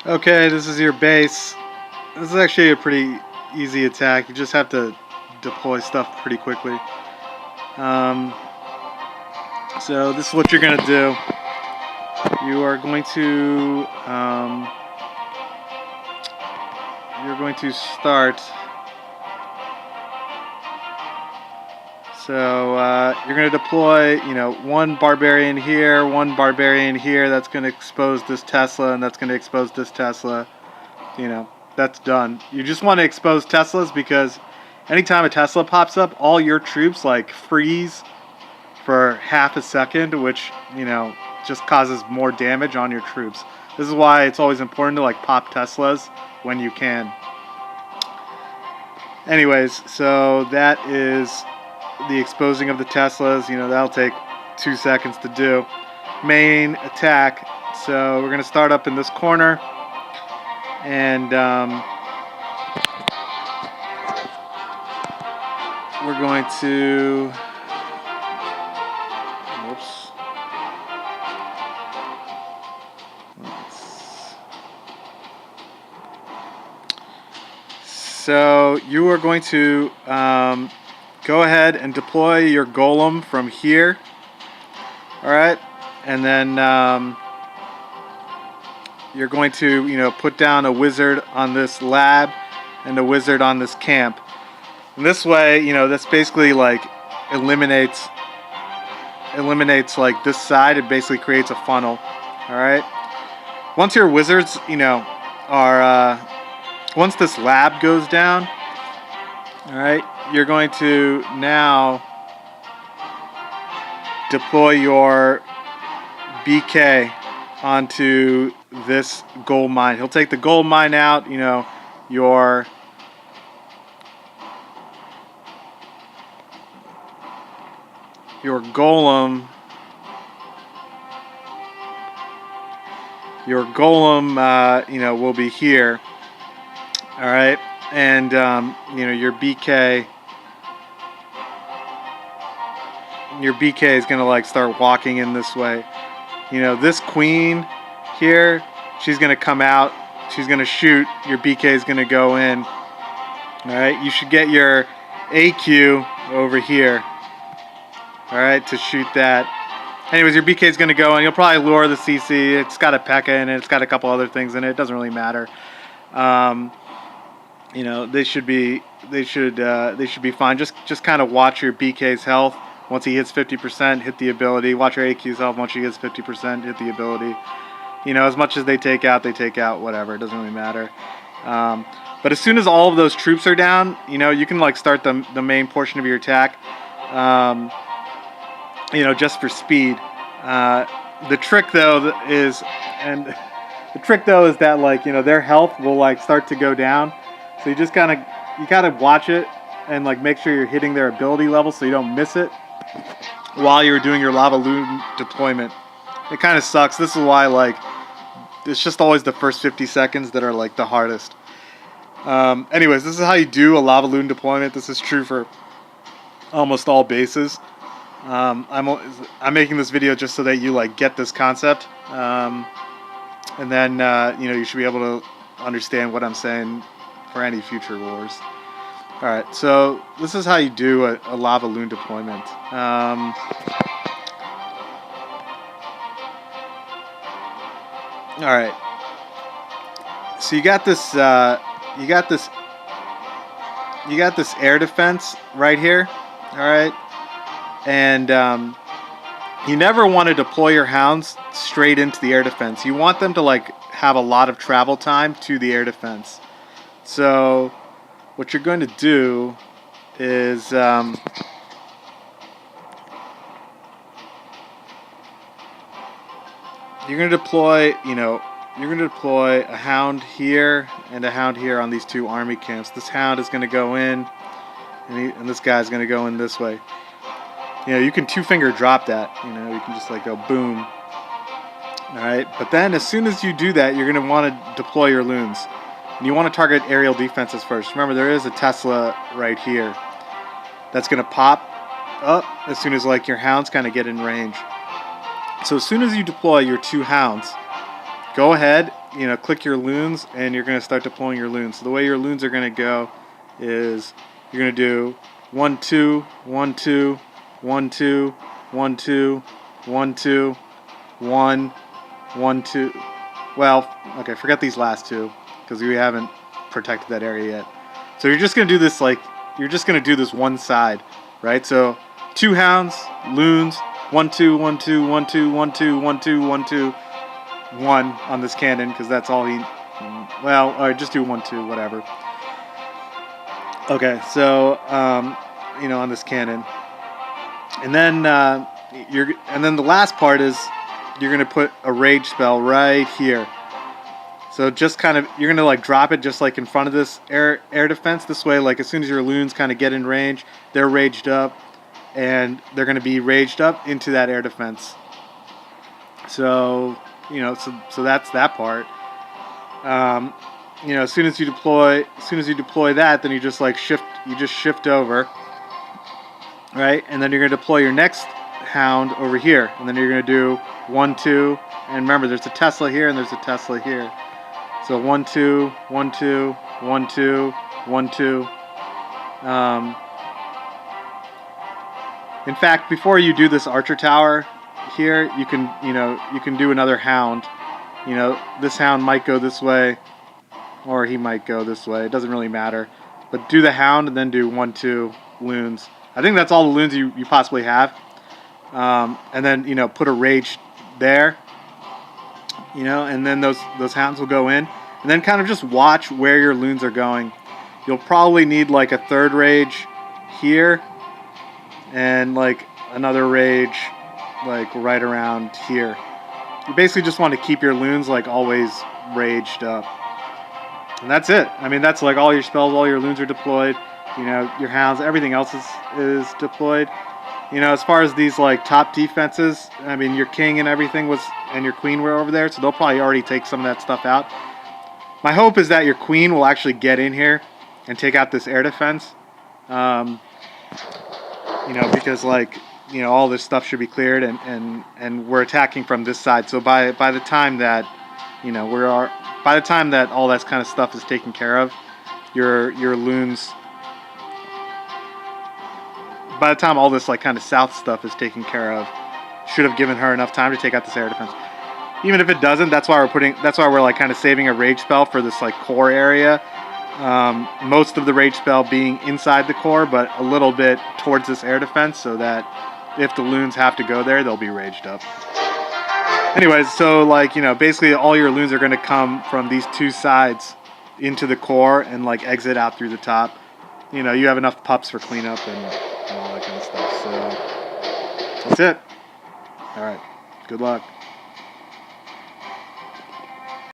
Okay, this is your base. This is actually a pretty easy attack. You just have to deploy stuff pretty quickly. So this is what you're gonna do. You are going to start. So you're going to deploy, one barbarian here, one barbarian here. That's going to expose this Tesla, and that's going to expose this Tesla. That's done. You just want to expose Teslas because anytime a Tesla pops up, all your troops like freeze for half a second, which just causes more damage on your troops. This is why it's always important to like pop Teslas when you can. Anyways, so that is the exposing of the Teslas. That'll take 2 seconds to do. Main attack. So we're going to start up in this corner, and we're going to So you are going to go ahead and deploy your golem from here. Alright, and then you're going to put down a wizard on this lab and a wizard on this camp. And this way, this basically like eliminates like this side. It basically creates a funnel. Alright, once your wizards are once this lab goes down, alright, you're going to now deploy your BK onto this gold mine. He'll take the gold mine out, your golem will be here. Alright, and your BK is gonna like start walking in this way. This queen here, she's gonna come out, she's gonna shoot, your BK is gonna go in. Alright, you should get your AQ over here. Alright, to shoot that. Anyways, your BK is gonna go in. You'll probably lure the CC. It's got a P.E.K.K.A in it, it's got a couple other things in it, it doesn't really matter. They should be fine. Just kind of watch your BK's health. Once he hits 50%, hit the ability. Watch your AQ's health. Once he hits 50%, hit the ability. As much as they take out, whatever. It doesn't really matter. But as soon as all of those troops are down, you can like start the main portion of your attack. Just for speed. The trick though is that like their health will like start to go down. So you just gotta watch it and like make sure you're hitting their ability level so you don't miss it while you're doing your lavaloon deployment. It kind of sucks. This is why like it's just always the first 50 seconds that are like the hardest. Anyways, this is how you do a lavaloon deployment. This is true for almost all bases. I'm making this video just so that you like get this concept, and then you should be able to understand what I'm saying for any future wars. Alright, so this is how you do a lavaloon deployment. Alright, so you got this air defense right here. Alright, and you never want to deploy your hounds straight into the air defense. You want them to like have a lot of travel time to the air defense. So what you're going to do is you're going to deploy, a hound here and a hound here on these two army camps. This hound is going to go in, and this guy's going to go in this way. You can two-finger drop that. You can just like go boom. All right, but then as soon as you do that, you're going to want to deploy your loons. And you want to target aerial defenses first. Remember, there is a Tesla right here that's going to pop up as soon as like your hounds kind of get in range. So as soon as you deploy your two hounds, go ahead click your loons, and you're going to start deploying your loons. So the way your loons are going to go is you're going to do 1 2 1 2 1 2 1 2 1 2 1 1 2. Well, okay, forget these last two because we haven't protected that area yet. So you're just going to do this you're just going to do this one side, right? So 2 hounds, loons, 1 2 1 2 1 2 1 2 1 2 1 2 1 on this cannon because that's all he. Well, all right, just do 1 2 whatever. Okay, so on this cannon, and then the last part is you're gonna put a rage spell right here. So just kind of you're gonna drop it just in front of this air defense. This way, as soon as your loons kind of get in range, they're raged up, and they're gonna be raged up into that air defense. So so that's that part. As soon as you deploy that, then you just shift over, right? And then you're gonna deploy your next hound over here, and then you're gonna do 1 2, and remember there's a Tesla here and there's a Tesla here. So 1 2 1 2 1 2 1 2. In fact, before you do this archer tower here, you can do another hound. This hound might go this way, or he might go this way. It doesn't really matter. But do the hound and then do 1 2 loons. I think that's all the loons you possibly have. And then put a rage there. And then those hounds will go in, and then kind of just watch where your loons are going. You'll probably need a third rage here, and another rage right around here. You basically just want to keep your loons always raged up, and that's it. I mean, that's all your spells, all your loons are deployed. Your hounds, everything else is deployed. As far as these top defenses, I mean, your king and everything and your queen were over there, so they'll probably already take some of that stuff out. My hope is that your queen will actually get in here and take out this air defense. Because all this stuff should be cleared, and we're attacking from this side. So by the time that by the time that all that kind of stuff is taken care of, your loons. By the time all this kind of south stuff is taken care of, should have given her enough time to take out this air defense. Even if it doesn't, that's why we're kind of saving a rage spell for this core area. Most of the rage spell being inside the core, but a little bit towards this air defense, so that if the loons have to go there, they'll be raged up. Anyways, so basically all your loons are going to come from these two sides into the core and exit out through the top. You have enough pups for cleanup and all that kind of stuff. So that's it. All right. Good luck.